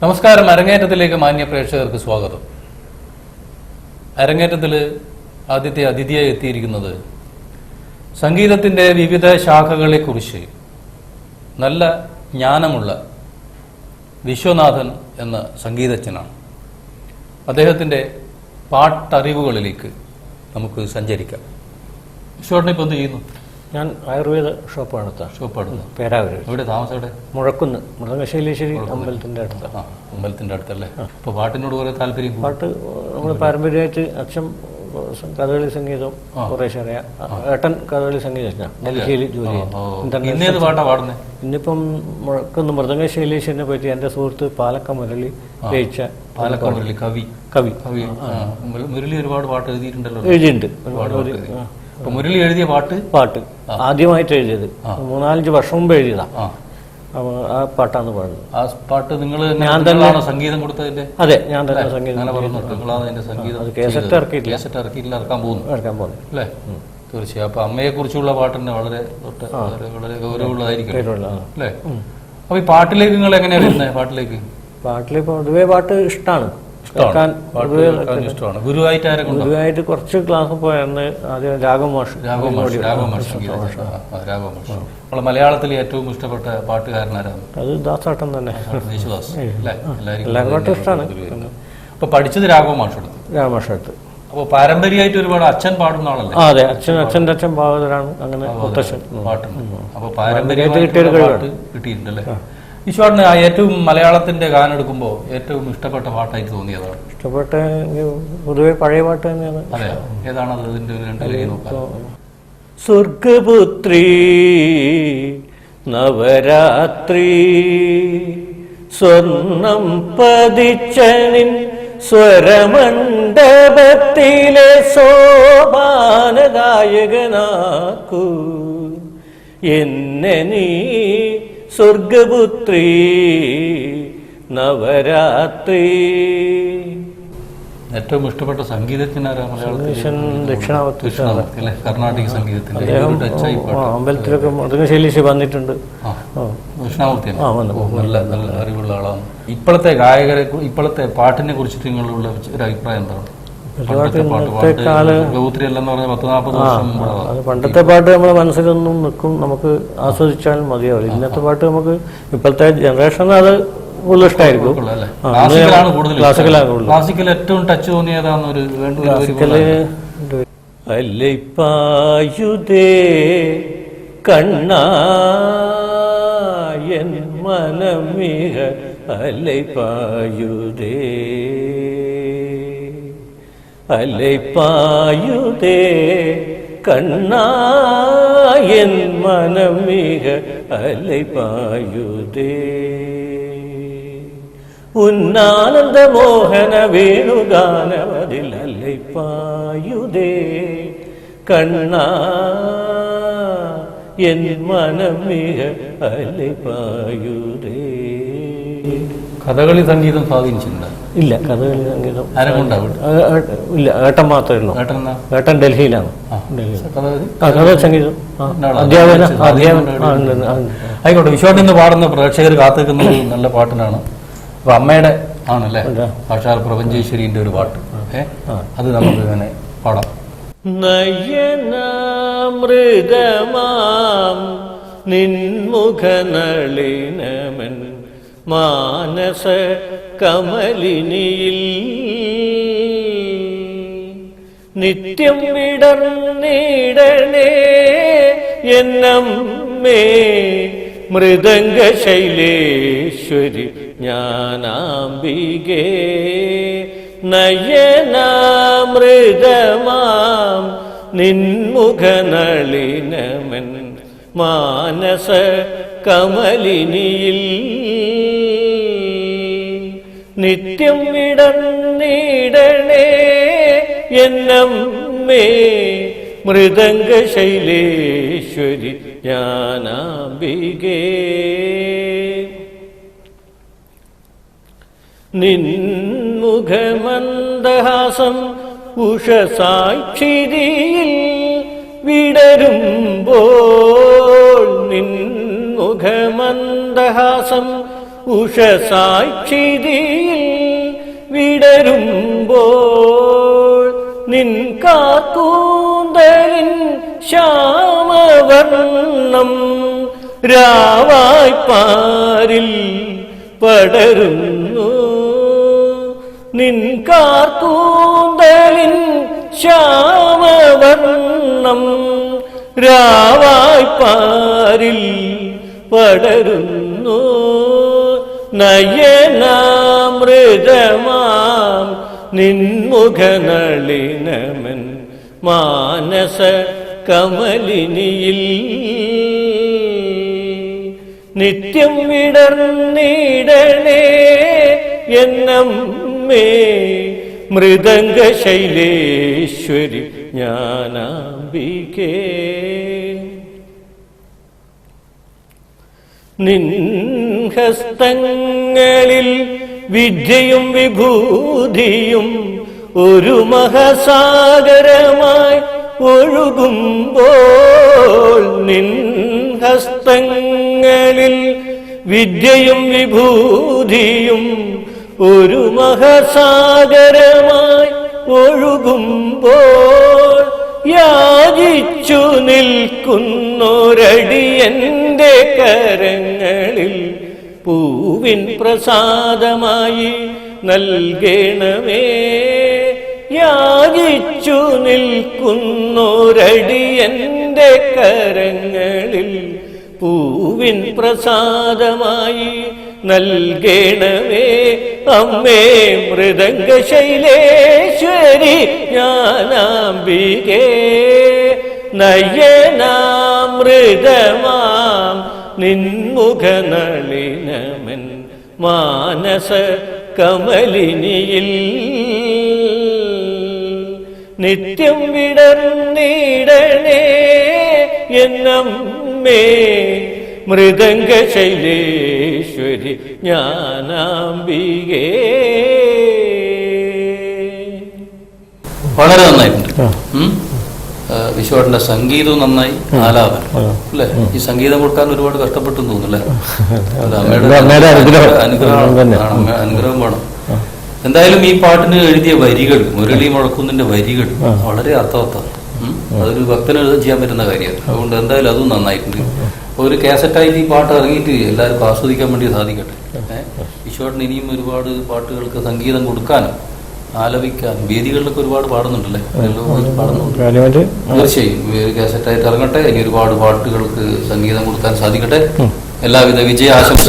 നമസ്കാരം. അരങ്ങേറ്റത്തിലേക്ക് മാന്യ പ്രേക്ഷകർക്ക് സ്വാഗതം. അരങ്ങേറ്റത്തിൽ ആദ്യത്തെ അതിഥിയായി എത്തിയിരിക്കുന്നത് സംഗീതത്തിൻ്റെ വിവിധ ശാഖകളെക്കുറിച്ച് നല്ല ജ്ഞാനമുള്ള വിശ്വനാഥൻ എന്ന സംഗീതജ്ഞനാണ്. അദ്ദേഹത്തിൻ്റെ പാട്ടറിവുകളിലേക്ക് നമുക്ക് സഞ്ചരിക്കാം. വിശ്വനാഥൻ ഇപ്പോൾ എന്ത് ചെയ്യുന്നു? ഞാൻ ആയുർവേദ ഷോപ്പാണ് പേരാവൂർ. ഇവിടെ താമസം എവിടെ? മുഴക്കുന്ന് മൃദംഗശൈലേശ്വരി അമ്പലത്തിന്റെ അടുത്ത്. അമ്പലത്തിന്റെ അടുത്തല്ലേ? അപ്പോൾ പാട്ടിനോട് കുറെ താല്പര്യം? പാട്ട് നമ്മൾ പാരമ്പര്യമായിട്ട് അച്ഛൻ കഥകളി സംഗീതം കുറേശ്ശെ അറിയാം. ഏട്ടൻ കഥകളി സംഗീതജ്ഞ, ഡൽഹിയിൽ ജോലി ചെയ്യുന്നത്. പാട്ടാ പാടുന്നത്? ഇന്നിപ്പം മുഴക്കുന്ന് മൃദംഗശൈലേശ്വരിനെ പറ്റി എൻ്റെ സുഹൃത്ത് പാലക്ക മുരളി രചിച്ച പാലക്ക മുരളി കവി കവി മുരളി ഒരുപാട് പാട്ട് എഴുതിയിട്ടുണ്ടല്ലോ. എഴുതിയിട്ടുണ്ട്. മുരളി എഴുതിയ പാട്ട് ആദ്യമായിട്ട് എഴുതിയത് 3-4 വർഷം മുമ്പ് എഴുതിയതാ. ആ പാട്ടാണ് പാടുന്നത്. ആ പാട്ട് ഞാൻ തന്നെയാണോ സംഗീതം കൊടുത്തതിന്റെ? അതെ, ഞാൻ തന്നെ സംഗീതം. ഇറക്കാൻ പോകുന്നു അല്ലേ? തീർച്ചയായും. അപ്പൊ അമ്മയെ കുറിച്ചുള്ള പാട്ടിന് വളരെ വളരെ ഗൗരവമുള്ളതായിരിക്കും അല്ലേ? അപ്പൊ ഈ പാട്ടിലേക്ക് നിങ്ങൾ എങ്ങനെയാ വരുന്നത്? പാട്ടിലേക്ക് പൊതുവെ പാട്ട് ഇഷ്ടമാണ്. ഗുരുവായിട്ട് കുറച്ച് ക്ലാസ് പോയെന്ന് ആദ്യം രാഘവമാഷ്. മലയാളത്തിൽ ഏറ്റവും ഇഷ്ടപ്പെട്ട പാട്ടുകാരനാരാണ്? അത് ദാസേട്ടൻ തന്നെ. യേശുദാസ്. എല്ലാവരും പാട്ടും ഇഷ്ടമാണ്. അപ്പൊ പഠിച്ചത് രാഘവമാഷെടുത്ത്. അപ്പൊ പാരമ്പര്യമായിട്ട് ഒരുപാട് അച്ഛൻ പാടുന്ന ആളല്ലേ? അതെ, അച്ഛൻ്റെ അച്ഛൻ ഭാഗവതരാണ്. അങ്ങനെ പാട്ടുണ്ട്. അപ്പൊ പാരമ്പര്യമായിട്ട് പാട്ട് കിട്ടിയിട്ടുണ്ടല്ലേ? ഈശ്വരന് ഏറ്റവും മലയാളത്തിന്റെ ഗാനം എടുക്കുമ്പോൾ ഏറ്റവും ഇഷ്ടപ്പെട്ട പാട്ടായിട്ട് തോന്നിയതാണ്? ഇഷ്ടപ്പെട്ട പൊതുവെ പഴയ പാട്ട് തന്നെയാണ്. അതെ, ഏതാണത്? അതിന്റെ സ്വർഗപുത്രി നവരാത്രി സ്വർണം പതിച്ചനിൻ സ്വരമണ്ഡപത്തിലെ സോപാനഗായകനാക്കൂ എന്നെ നീ സ്വർഗപുത്രി നവരാത്രി. ഏറ്റവും ഇഷ്ടപ്പെട്ട സംഗീതജ്ഞനാരാ മലയാളത്തിൽ? ദക്ഷിണാവർത്തി, കർണാടക സംഗീതത്തിന്റെ അമ്പലത്തിലൊക്കെ മൃദംഗശൈലേശ്വരി വന്നിട്ടുണ്ട്. ദക്ഷിണാവർത്തി നല്ല നല്ല അറിവുള്ള ആളാണ്. ഇപ്പോഴത്തെ ഗായകരെ, ഇപ്പോഴത്തെ പാട്ടിനെ കുറിച്ചിട്ട് നിങ്ങളുള്ള ഒരു അഭിപ്രായം എന്താണ്? പണ്ടത്തെ പാട്ട് നമ്മളെ മനസ്സിലൊന്നും നിൽക്കും, നമുക്ക് ആസ്വദിച്ചാൽ മതിയാവില്ല. ഇന്നത്തെ പാട്ട് നമുക്ക് ഇപ്പോഴത്തെ ജനറേഷൻ അത് കൂടുതൽ ഇഷ്ടമായിരിക്കും. ക്ലാസിക്കൽ ഏറ്റവും ടച്ച് തോന്നിയതാന്നൊരു അല്ലൈപ്പായുതേ കണ്ണായൻ മനമിക അല്ലൈപ്പായുതേ അല്ലൈപ്പായുതേ കണ്ണായൻ മനമിക അല്ലൈപ്പായുതേ ഉന്നാനന്ദ മോഹന വേണുഗാനമതിൽ അല്ലൈപ്പായുതേ കണ്ണാ എൻ മനമിക അല്ലൈപ്പായുതേ. കഥകളി സംഗീതം സ്വാധീനിച്ചിട്ടുണ്ട്? ഇല്ല, കഥകളി സംഗീതം ഇല്ല. ഏട്ടൻ മാത്രമേ ഉള്ളൂ. ഏട്ടൻ ഡൽഹിയിലാണ്. കഥ സംഗീതം ആയിക്കോട്ടെ. വിശ്വാസം ഇന്ന് പാടുന്ന പ്രേക്ഷകർ കാത്തിരിക്കുന്ന നല്ല പാട്ടിനാണ്. അപ്പൊ അമ്മയുടെ ആണല്ലേ? സാക്ഷാൽ പ്രപഞ്ചേശ്വരിന്റെ ഒരു പാട്ട്. അത് നമുക്ക് ഇങ്ങനെ പാടാം. നയനാമൃതമാം നിൻമുഖനളിനമൻ മാനസ കമലിനിയിൽ നിത്യം വിടർന്നിടണേ എന്നമ്മേ മൃദംഗശൈലേശ്വരി ജ്ഞാനാംബികേ. നയനാമൃതമാം നിൻമുഖനളിനമൻ മാനസ കമലിനിയിൽ നിത്യം വിടർന്നിടണേ എന്നമ്മേ മൃദംഗശൈലേശ്വരി ജ്ഞാനാംബികേ. നിൻമുഖമന്ദഹാസം ഉഷസാക്ഷിതിയിൽ വിടരുമ്പോൾ നിൻമുഖമന്ദഹാസം ഉഷസാക്ഷിതിയിൽ വിടരുമ്പോൾ നിൻ കാക്കൂന്തലിൻ ശ്യാമവർണ്ണം രാവായ്പാരിൽ പടരുന്നു. നിൻ കാക്കൂന്തലിൻ ശ്യാമവർണ്ണം രാവായ്പാരിൽ പടരുന്നു. നയനാമൃതമാം നിൻമുഖനളിനമൻ മാനസ കമലിനിയിൽ നിത്യം വിടർന്നിടണേ എന്നമ്മേ മൃദംഗ ശൈലേശ്വരി ജ്ഞാനാംബികേ. നിൻ ഹസ്തങ്ങളിൽ വിദ്യയും വിഭൂതിയും ഒരു മഹാസാഗരമായി ഒഴുകുമ്പോൾ നിൻ ഹസ്തങ്ങളിൽ വിദ്യയും വിഭൂതിയും ഒരു മഹാസാഗരമായി ഒഴുകുമ്പോൾ യാചിച്ചു നിൽക്കുന്നൊരടിയന്റെ കരങ്ങളിൽ പൂവിൻ പ്രസാദമായി നൽകണമേ. യാചിച്ചു നിൽക്കുന്നൊരടിയന്റെ കരങ്ങളിൽ പൂവിൻ പ്രസാദമായി നൽകണമേ. അമ്മേ മൃദംഗ ശൈലേശ്വരി ജ്ഞാനാംബികേ. നയനാമൃതമാം നിൻമുഖനളിനമൻ മാനസ കമലിനിയിൽ നിത്യം വിടർന്നിടണേ എന്നമ്മേ മൃദംഗ ശൈലേശ്വരി ജ്ഞാനാംബികേ. വളരെ നന്നായിട്ടുണ്ട്. വിശ്വാട്ടിന്റെ സംഗീതവും നന്നായി, ആലാപനം അല്ലെ. ഈ സംഗീതം കൊടുക്കാൻ ഒരുപാട് കഷ്ടപ്പെട്ടു തോന്നുന്നല്ലേ. അനുഗ്രഹം വേണം. എന്തായാലും ഈ പാട്ടിന് എഴുതിയ വരികൾ, മുരളി മുഴക്കുന്നിന്റെ വരികൾ വളരെ അർത്ഥവത്താണ്. അതൊരു ഭക്തന് ചെയ്യാൻ പറ്റുന്ന കാര്യമാണ്. അതുകൊണ്ട് എന്തായാലും അതും നന്നായിട്ടുണ്ട്. ഒരു കാസറ്റായിട്ട് ഈ പാട്ട് ഇറങ്ങിയിട്ട് എല്ലാവർക്കും ആസ്വദിക്കാൻ വേണ്ടി സാധിക്കട്ടെ. ഈശ്വരൻ ഇനിയും ഒരുപാട് പാട്ടുകൾക്ക് സംഗീതം കൊടുക്കാനും ആലപിക്കാനും വേദികളിലൊക്കെ ഒരുപാട് പാടുന്നുണ്ടല്ലേ, പാടുന്നുണ്ട്. തീർച്ചയായും ഒരു കാസറ്റായിട്ട് ഇറങ്ങട്ടെ. ഇനി ഒരുപാട് പാട്ടുകൾക്ക് സംഗീതം കൊടുക്കാൻ സാധിക്കട്ടെ. എല്ലാവിധ വിജയാശംസ.